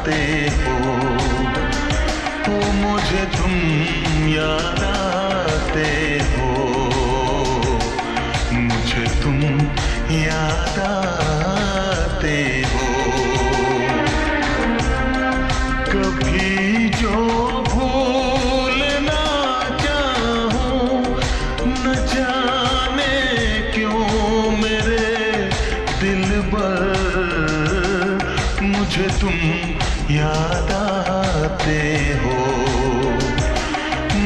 आते हो, मुझे तुम याद आते हो, मुझे तुम याद आते हो। कभी जो भूल ना चाहूं, न जाने क्यों मेरे दिलबर, मुझे तुम याद आते हो,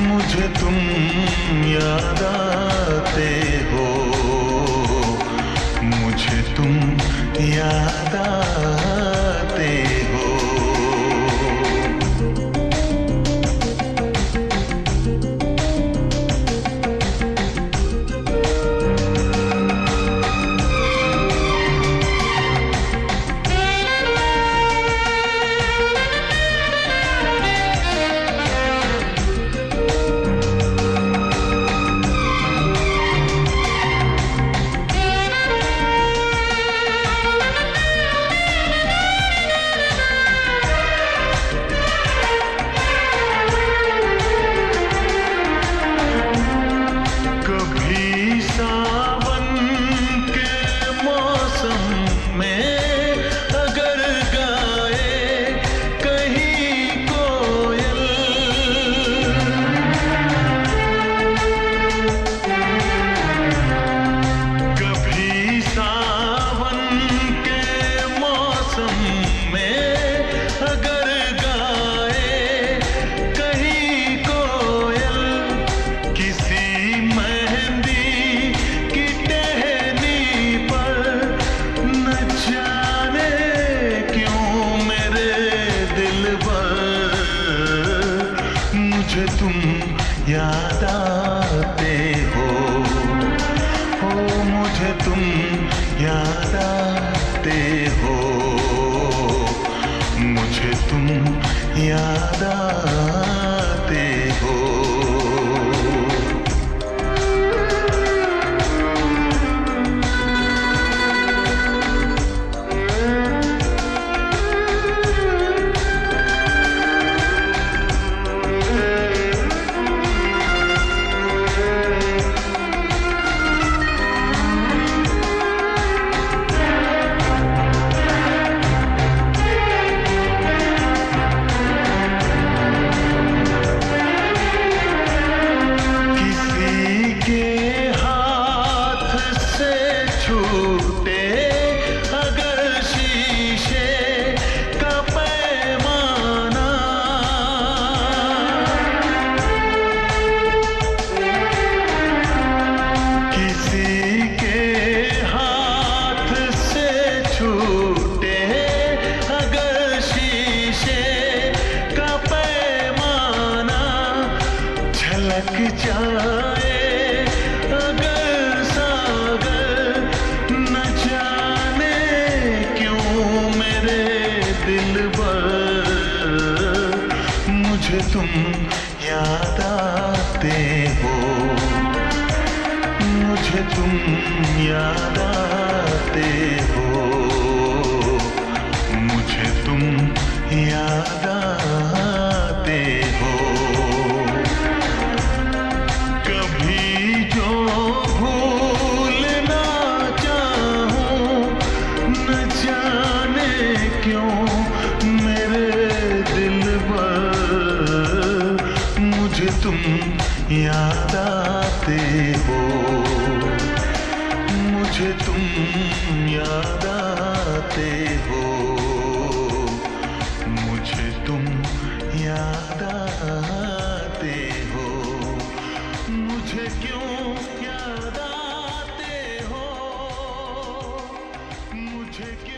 मुझे तुम याद आते हो, मुझे तुम याद आते हो। मुझे तुम याद आते हो, मुझे तुम याद आते हो, मुझे तुम याद आते हो। लग जाए अगर सागर, न जाने क्यों मेरे दिलबर, मुझे तुम याद आते हो, मुझे तुम याद आते हो, मुझे तुम याद आते हो। क्यों मेरे दिलबर, मुझे तुम याद आते हो, मुझे तुम याद आते हो, मुझे तुम याद आते हो, मुझे क्यों याद आते हो, मुझे क्यों